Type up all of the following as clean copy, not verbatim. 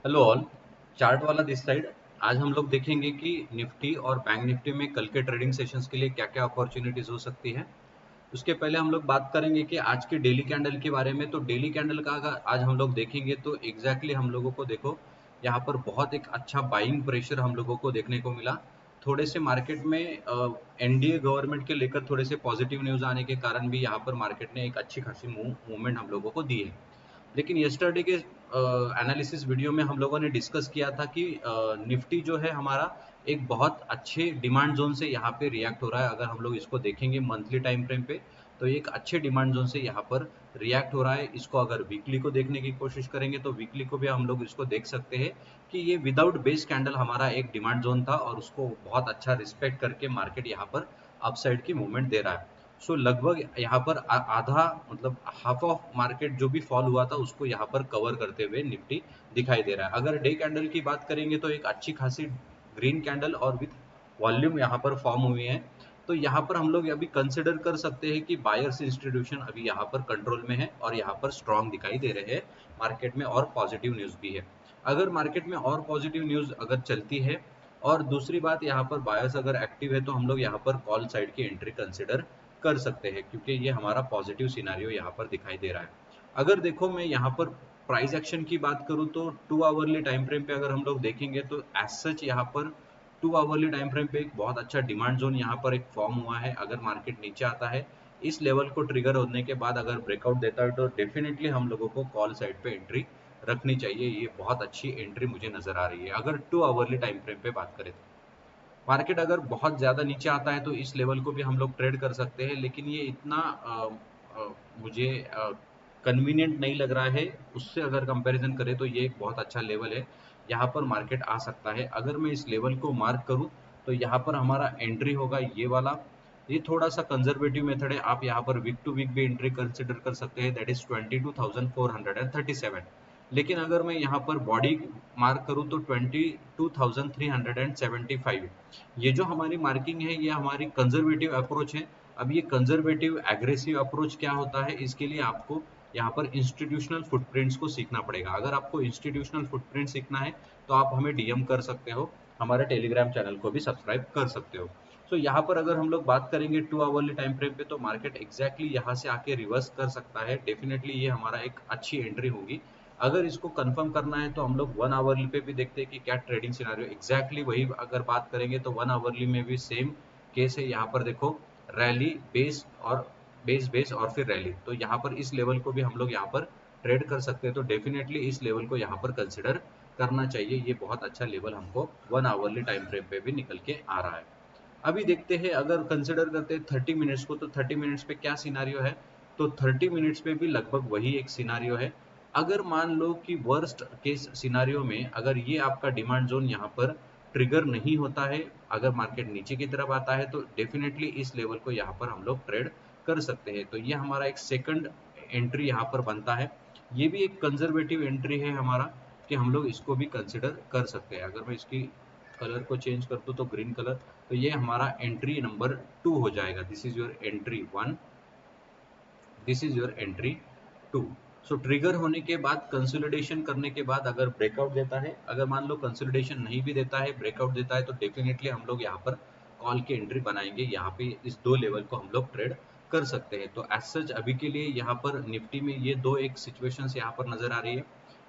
Hello all. Chart वाला this side. आज हम लोग देखेंगे कि निफ्टी और बैंक निफ्टी में कल के ट्रेडिंग सेशंस के लिए क्या क्या अपॉर्चुनिटीज हो सकती है। उसके पहले हम लोग बात करेंगे कि आज की डेली कैंडल के बारे में। तो डेली कैंडल का अगर आज हम लोग देखेंगे तो एग्जैक्टली हम लोगों को देखो यहाँ पर बहुत एक अच्छा बाइंग प्रेशर हम लोगों को देखने को मिला। थोड़े से मार्केट में एनडीए गवर्नमेंट के लेकर थोड़े से पॉजिटिव न्यूज आने के कारण भी यहाँ पर मार्केट ने एक अच्छी खासी मूवमेंट हम लोगों को दी है। लेकिन यस्टरडे के एनालिसिस वीडियो में हम लोगों ने डिस्कस किया था कि निफ्टी जो है हमारा एक बहुत अच्छे डिमांड जोन से यहाँ पे रिएक्ट हो रहा है। अगर हम लोग इसको देखेंगे मंथली टाइम फ्रेम पे तो एक अच्छे डिमांड जोन से यहाँ पर रिएक्ट हो रहा है। इसको अगर वीकली को देखने की कोशिश करेंगे तो वीकली को भी हम लोग इसको देख सकते हैं कि ये विदाउट बेस कैंडल हमारा एक डिमांड जोन था और उसको बहुत अच्छा रिस्पेक्ट करके मार्केट यहाँ पर अपसाइड की मूवमेंट दे रहा है। सो लगभग यहाँ पर आधा मतलब हाफ ऑफ मार्केट जो भी फॉल हुआ था उसको यहाँ पर कवर करते हुए निफ्टी दिखाई दे रहा है। अगर डे कैंडल की बात करेंगे तो एक अच्छी खासी ग्रीन कैंडल और विथ वॉल्यूम यहाँ पर फॉर्म हुई है। तो यहाँ पर हम लोग अभी कंसिडर कर सकते हैं कि बायर्स इंस्टीट्यूशन अभी यहाँ पर कंट्रोल में है और यहाँ पर स्ट्रांग दिखाई दे रहे हैं मार्केट में, और पॉजिटिव न्यूज भी है। अगर मार्केट में और पॉजिटिव न्यूज अगर चलती है और दूसरी बात यहाँ पर बायर्स अगर एक्टिव है तो हम लोग यहाँ पर कॉल साइड की एंट्री कंसिडर कर सकते हैं, क्योंकि ये हमारा पॉजिटिव सिनारियो यहाँ पर दिखाई दे रहा है। अगर देखो मैं यहाँ पर प्राइस एक्शन की बात करूँ तो 2 आवरली टाइम फ्रेम पे अगर हम लोग देखेंगे तो एज सच यहाँ पर 2 आवरली टाइम फ्रेम पे एक बहुत अच्छा डिमांड जोन यहाँ पर एक फॉर्म हुआ है। अगर मार्केट नीचे आता है इस लेवल को ट्रिगर होने के बाद अगर ब्रेकआउट देता है तो डेफिनेटली हम लोगों को कॉल साइड पे एंट्री रखनी चाहिए। ये बहुत अच्छी एंट्री मुझे नजर आ रही है अगर 2 आवरली टाइम फ्रेम पे बात करें तो। मार्केट अगर बहुत ज़्यादा नीचे आता है तो इस लेवल को भी हम लोग ट्रेड कर सकते हैं, लेकिन ये इतना मुझे कन्वीनियंट नहीं लग रहा है। उससे अगर कंपैरिजन करें तो ये एक बहुत अच्छा लेवल है, यहाँ पर मार्केट आ सकता है। अगर मैं इस लेवल को मार्क करूँ तो यहाँ पर हमारा एंट्री होगा ये वाला। ये थोड़ा सा कंजर्वेटिव मेथड है, आप यहाँ पर वीक टू वीक भी एंट्री कंसिडर कर सकते हैं, दैट इज 22,437। लेकिन अगर मैं यहाँ पर बॉडी मार्क करूँ तो 22,375। ये जो हमारी मार्किंग है ये हमारी कंजर्वेटिव अप्रोच है। अब ये कंजर्वेटिव एग्रेसिव अप्रोच क्या होता है, इसके लिए आपको यहाँ पर इंस्टीट्यूशनल फुटप्रिंट्स को सीखना पड़ेगा। अगर आपको इंस्टीट्यूशनल फुटप्रिंट सीखना है तो आप हमें डीएम कर सकते हो, हमारे टेलीग्राम चैनल को भी सब्सक्राइब कर सकते हो। तो यहाँ पर अगर हम लोग बात करेंगे 2 आवरली टाइम फ्रेम पे तो मार्केट एग्जैक्टली यहाँ से आके रिवर्स कर सकता है। डेफिनेटली ये हमारा एक अच्छी एंट्री होगी। अगर इसको कंफर्म करना है तो हम लोग 1 आवरली पे भी देखते हैं कि क्या ट्रेडिंग सिनारियो एग्जैक्टली वही अगर बात करेंगे तो 1 आवरली में भी सेम केस है। यहाँ पर देखो रैली बेस और बेस बेस और फिर रैली, तो यहाँ पर इस लेवल को भी हम लोग यहाँ पर ट्रेड कर सकते हैं। तो डेफिनेटली इस लेवल को यहाँ पर कंसिडर करना चाहिए। ये बहुत अच्छा लेवल हमको 1 आवरली टाइम फ्रेम पे भी निकल के आ रहा है। अभी देखते हैं अगर कंसिडर करते हैं 30 मिनट्स को तो 30 मिनट्स पे क्या सिनारियो है। तो 30 मिनट्स पे भी लगभग वही एक सिनारियो है। अगर मान लो कि वर्स्ट केस सिनारियो में अगर ये आपका डिमांड जोन यहाँ पर ट्रिगर नहीं होता है, अगर मार्केट नीचे की तरफ आता है तो डेफिनेटली इस लेवल को यहाँ पर हम लोग ट्रेड कर सकते हैं। तो ये हमारा एक सेकंड एंट्री यहाँ पर बनता है। ये भी एक कंजर्वेटिव एंट्री है हमारा कि हम लोग इसको भी कंसिडर कर सकते हैं। अगर मैं इसकी कलर को चेंज कर दूं तो ग्रीन कलर, तो ये हमारा एंट्री नंबर 2 हो जाएगा। This is your entry 1, this is your entry 2। So trigger होने के बाद कंसोलिडेशन करने के बाद अगर ब्रेकआउट देता है, अगर मान लो कंसोलिडेशन नहीं भी देता है ब्रेकआउट देता है तो डेफिनेटली हम लोग यहाँ पर कॉल की एंट्री बनाएंगे। यहाँ पे इस दो लेवल को हम लोग ट्रेड कर सकते हैं। तो एज सच अभी के लिए यहाँ पर निफ्टी में ये दो एक सिचुएशंस यहाँ पर नजर आ रही है।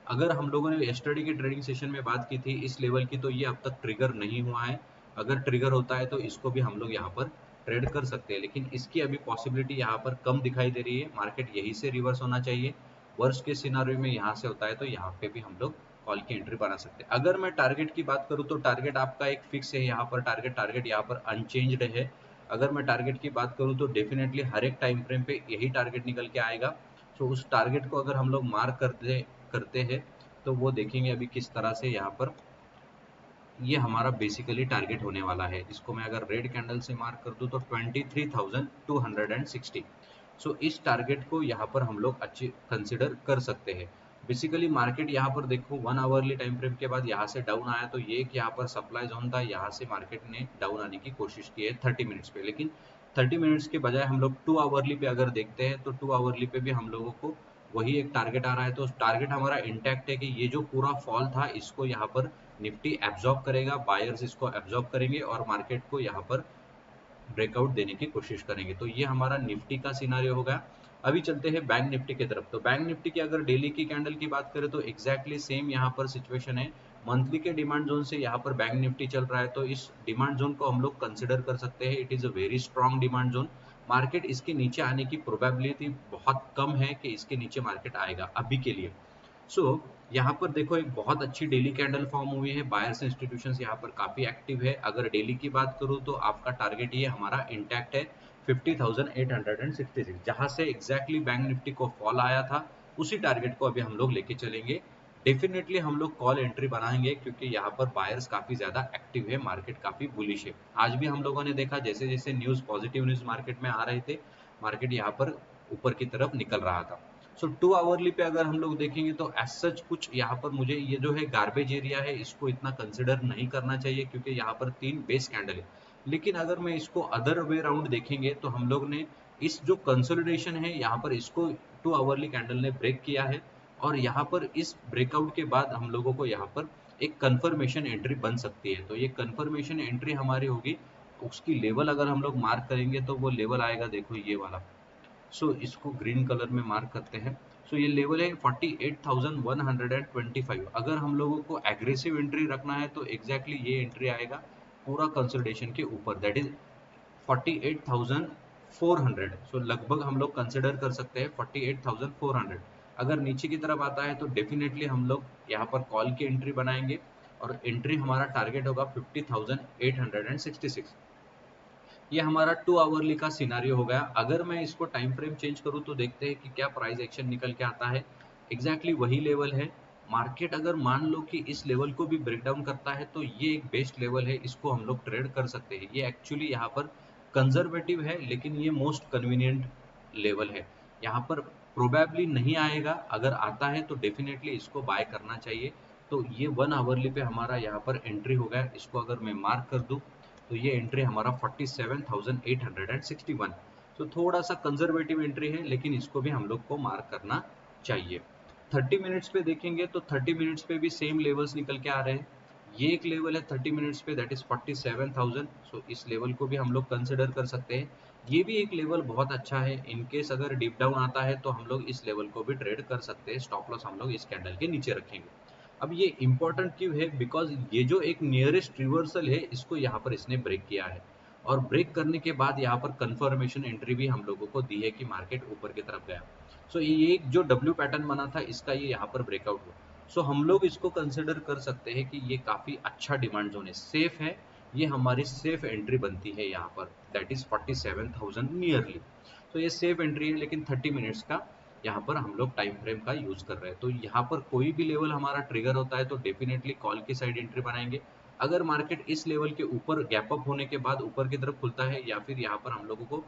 अगर हम लोगों ने यस्टरडे की ट्रेडिंग सेशन में बात की थी इस लेवल की तो ये अब तक ट्रिगर नहीं हुआ है। अगर ट्रिगर होता है तो इसको भी हम लोग यहाँ पर ट्रेड कर सकते हैं, लेकिन इसकी अभी पॉसिबिलिटी यहाँ पर कम दिखाई दे रही है। मार्केट यहीं से रिवर्स होना चाहिए। वर्स्ट के सिनारियो में यहाँ से होता है तो यहाँ पे भी हम लोग कॉल की एंट्री बना सकते हैं। अगर मैं टारगेट की बात करूँ तो टारगेट आपका एक फिक्स है यहाँ पर, टारगेट टारगेट यहाँ पर अनचेंज्ड है। अगर मैं टारगेट की बात करूँ तो डेफिनेटली हर एक टाइम फ्रेम पे यही टारगेट निकल के आएगा। तो उस टारगेट को अगर हम लोग मार्क करते हैं तो वो देखेंगे अभी किस तरह से यहाँ पर ये हमारा बेसिकली टारगेट होने वाला है। इसको मैं अगर रेड कैंडल से मार्क कर दूं तो 23,260। सो इस टारगेट को यहाँ पर हम लोग अच्छे कंसिडर कर सकते हैं। बेसिकली मार्केट यहाँ पर देखो 1 आवरली टाइम फ्रेम के बाद यहाँ से डाउन आया तो ये एक यहाँ पर सप्लाई जोन था, यहाँ से मार्केट ने डाउन आने की कोशिश की है 30 मिनट्स पे। लेकिन 30 मिनट्स के बजाय हम लोग 2 आवरली पे अगर देखते हैं तो 2 आवरली पे भी हम लोगों को वही एक टारगेट आ रहा है, तो टारगेट हमारा इंटैक्ट है कि ये जो पूरा फॉल था इसको यहाँ पर निफ्टी एब्जॉर्ब करेगा, बायर्स इसको एब्जॉर्ब करेंगे और मार्केट को यहाँ पर ब्रेकआउट देने की कोशिश करेंगे। तो ये हमारा निफ्टी का सिनारियो होगा। अभी चलते हैं बैंक निफ्टी की तरफ। तो बैंक निफ्टी की अगर डेली की कैंडल की बात करें तो एग्जैक्टली सेम यहाँ पर सिचुएशन है। मंथली के डिमांड जोन से यहाँ पर बैंक निफ्टी चल रहा है, तो इस डिमांड जोन को हम लोग कंसिडर कर सकते हैं। It is a very strong demand zone. Market इसके नीचे आने की प्रोबेबिलिटी बहुत कम है कि इसके नीचे मार्केट आएगा अभी के लिए। यहाँ पर देखो एक बहुत अच्छी डेली कैंडल फॉर्म हुई है, बायर्स इंस्टीट्यूशंस यहाँ पर काफी एक्टिव है। अगर डेली की बात करूँ तो आपका टारगेट ये हमारा इंटैक्ट है 50,866, जहां से एग्जैक्टली बैंक निफ्टी को फॉल आया था उसी टारगेट को अभी हम लोग लेके चलेंगे। डेफिनेटली हम लोग कॉल एंट्री बनाएंगे क्योंकि यहाँ पर बायर्स काफी ज्यादा एक्टिव है, मार्केट काफी बुलिश है। आज भी हम लोगों ने देखा जैसे जैसे न्यूज पॉजिटिव न्यूज मार्केट में आ रहे थे, मार्केट यहाँ पर ऊपर की तरफ निकल रहा था। 2 आवरली पे अगर हम लोग देखेंगे तो एज सच कुछ यहाँ पर मुझे ये जो है गार्बेज एरिया है इसको इतना कंसिडर नहीं करना चाहिए क्योंकि यहाँ पर 3 बेस कैंडल है। लेकिन अगर मैं इसको अदर वे राउंड देखेंगे तो हम लोग ने इस जो कंसोलिडेशन है यहाँ पर इसको 2 आवरली कैंडल ने ब्रेक किया है, और यहाँ पर इस ब्रेकआउट के बाद हम लोगों को यहाँ पर एक कंफर्मेशन एंट्री बन सकती है। तो ये कंफर्मेशन एंट्री हमारी होगी, उसकी लेवल अगर हम लोग मार्क करेंगे तो वो लेवल आएगा, देखो ये वाला। इसको ग्रीन कलर में मार्क करते हैं। ये लेवल है 48,125। अगर हम लोगों को एग्रेसिव एंट्री रखना है तो एग्जैक्टली ये एंट्री आएगा पूरा कंसोलिडेशन के ऊपर, दैट इज 48,400। लगभग हम लोग कंसिडर कर सकते हैं 48,400। अगर नीचे की तरफ आता है तो डेफिनेटली हम लोग यहाँ पर कॉल की एंट्री बनाएंगे और एंट्री हमारा टारगेट होगा 50,866। ये हमारा 2 आवरली का सिनारियो हो गया। अगर मैं इसको टाइम फ्रेम चेंज करूँ तो देखते हैं कि क्या प्राइस एक्शन निकल के आता है। एग्जैक्टली वही लेवल है। मार्केट अगर मान लो कि इस लेवल को भी ब्रेक डाउन करता है तो ये एक बेस्ट लेवल है, इसको हम लोग ट्रेड कर सकते हैं। ये एक्चुअली यहाँ पर कंजर्वेटिव है लेकिन ये मोस्ट कन्वीनियंट लेवल है। यहाँ पर प्रोबेबली नहीं आएगा, अगर आता है तो डेफिनेटली इसको बाय करना चाहिए। तो ये 1 आवरली पे हमारा यहाँ पर एंट्री हो गया। इसको अगर मैं मार्क कर दूं तो ये एंट्री हमारा 47,861। थोड़ा सा कंजर्वेटिव एंट्री है लेकिन इसको भी हम लोग को मार्क करना चाहिए। 30 मिनट्स पे देखेंगे तो 30 मिनट्स पे भी सेम लेवल्स निकल के आ रहे हैं। ये एक लेवल है 30 मिनट्स पे, दैट इज 47,000। इस लेवल को भी हम लोग कंसिडर कर सकते हैं। ये भी एक लेवल बहुत अच्छा है, इनकेस अगर डीप डाउन आता है तो हम लोग इस लेवल को भी ट्रेड कर सकते हैं। स्टॉप लॉस हम लोग इस कैंडल के नीचे रखेंगे। अब ये इंपॉर्टेंट क्यों है, बिकॉज ये जो एक नियरेस्ट रिवर्सल है इसको यहाँ पर इसने ब्रेक किया है, और ब्रेक करने के बाद यहाँ पर कंफर्मेशन एंट्री भी हम लोगों को दी है कि मार्केट ऊपर की तरफ गया। ये एक जो डब्ल्यू पैटर्न बना था इसका ये यहाँ पर ब्रेकआउट हुआ। हम लोग इसको कंसिडर कर सकते हैं कि ये काफी अच्छा डिमांड जोन है, सेफ है। ये हमारी सेफ एंट्री बनती है यहाँ पर, दैट इज 47,000 नियरली। ये सेफ एंट्री है लेकिन 30 मिनट्स का यहाँ पर हम लोग टाइम फ्रेम का यूज कर रहे हैं। तो यहाँ पर कोई भी लेवल हमारा ट्रिगर होता है तो डेफिनेटली कॉल की साइड एंट्री बनाएंगे। अगर मार्केट इस लेवल के ऊपर गैप अप होने के बाद ऊपर की तरफ खुलता है या फिर यहाँ पर हम लोगों को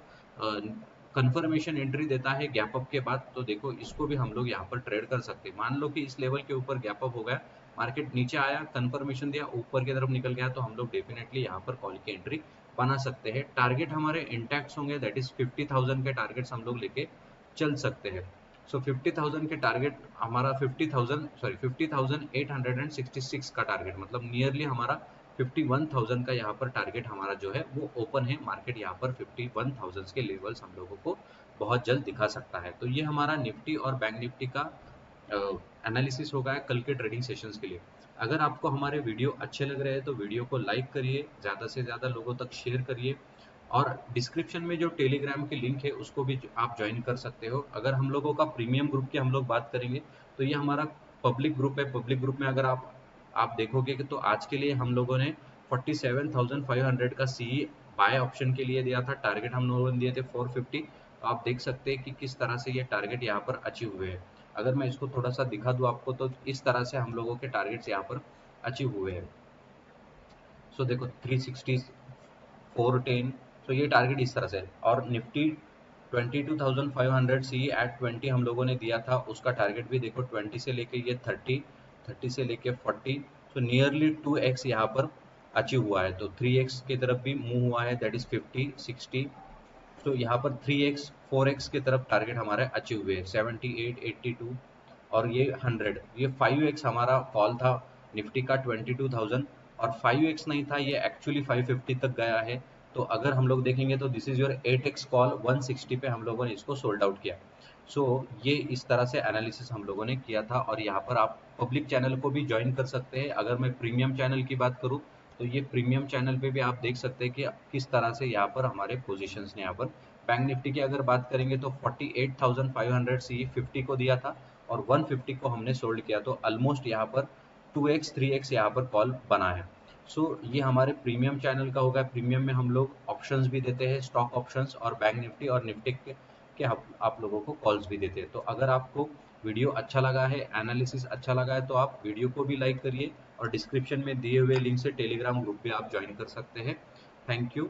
कंफर्मेशन एंट्री देता है गैप अप के बाद, तो देखो इसको भी हम लोग यहाँ पर ट्रेड कर सकते हैं। मान लो कि इस लेवल के ऊपर गैप अप हो गया, मार्केट नीचे आया, कंफर्मेशन दिया, ऊपर की तरफ निकल गया, तो हम लोग डेफिनेटली यहाँ पर कॉल की एंट्री बना सकते हैं। टारगेट हमारे इंटैक्ट होंगे, दैट इज 50,000 के टारगेट्स हम लोग लेके चल सकते हैं। 50,000 के टारगेट हमारा 50,866 का टारगेट, मतलब नियरली हमारा 51,000 का यहाँ पर टारगेट हमारा जो है वो ओपन है। मार्केट यहाँ पर 51,000 के लेवल्स हम लोगों को बहुत जल्द दिखा सकता है। तो ये हमारा निफ्टी और बैंक निफ्टी का एनालिसिस होगा कल के ट्रेडिंग सेशंस के लिए। अगर आपको हमारे वीडियो अच्छे लग रहे हैं तो वीडियो को लाइक करिए, ज़्यादा से ज़्यादा लोगों तक शेयर करिए, और डिस्क्रिप्शन में जो टेलीग्राम की लिंक है उसको भी आप ज्वाइन कर सकते हो। अगर हम लोगों का प्रीमियम ग्रुप की हम लोग बात करेंगे तो ये हमारा पब्लिक ग्रुप है। पब्लिक ग्रुप में अगर आप देखोगे कि तो आज के लिए हम लोगों ने 47,500 का सी बाय ऑप्शन के लिए दिया था, टारगेट हम लोगों ने दिए थे 450। तो आप देख सकते हैं कि किस तरह से ये टारगेट यहाँ पर अचीव हुए हैं। अगर मैं इसको थोड़ा सा दिखा दूं आपको तो इस तरह से हम लोगों के टारगेट्स यहाँ पर अचीव हुए हैं। देखो 360, 410, ये टारगेट इस तरह से है। और निफ्टी 22,500 सी एट 20 हम लोगों ने दिया था, उसका टारगेट भी देखो 20 से लेके ये 30, 30 से लेके 40, नियरली 2x यहाँ पर अचीव हुआ है। तो 3x की तरफ भी मूव हुआ है, दैट इज 50, 60, तो यहाँ पर 3x 4x की तरफ टारगेट हमारे अचीव हुए, 78, 82 और ये 100। ये 5x हमारा कॉल था निफ्टी का 22,000, और 5x नहीं था, ये एक्चुअली 550 तक गया है। तो अगर हम लोग देखेंगे तो this is your 8x call 160 पे हम लोगों ने इसको सोल्ड आउट किया। सो ये इस तरह से एनालिसिस हम लोगों ने किया था। और यहाँ पर आप पब्लिक चैनल को भी ज्वाइन कर सकते हैं। अगर मैं प्रीमियम चैनल की बात करूँ तो ये प्रीमियम चैनल पे भी आप देख सकते हैं कि किस तरह से यहाँ पर हमारे पोजीशंस ने यहाँ पर बैंक निफ्टी की अगर बात करेंगे तो 48,500 से 50 को दिया था और 150 को हमने सोल्ड किया, तो ऑलमोस्ट यहाँ पर 2x 3x यहाँ पर कॉल बना है। ये हमारे प्रीमियम चैनल का होगा। प्रीमियम में हम लोग ऑप्शंस भी देते हैं, स्टॉक ऑप्शंस, और बैंक निफ्टी और निफ्टी के आप लोगों को कॉल्स भी देते हैं। तो अगर आपको वीडियो अच्छा लगा है, एनालिसिस अच्छा लगा है, तो आप वीडियो को भी लाइक करिए और डिस्क्रिप्शन में दिए हुए लिंक से टेलीग्राम ग्रुप भी आप ज्वाइन कर सकते हैं। Thank you.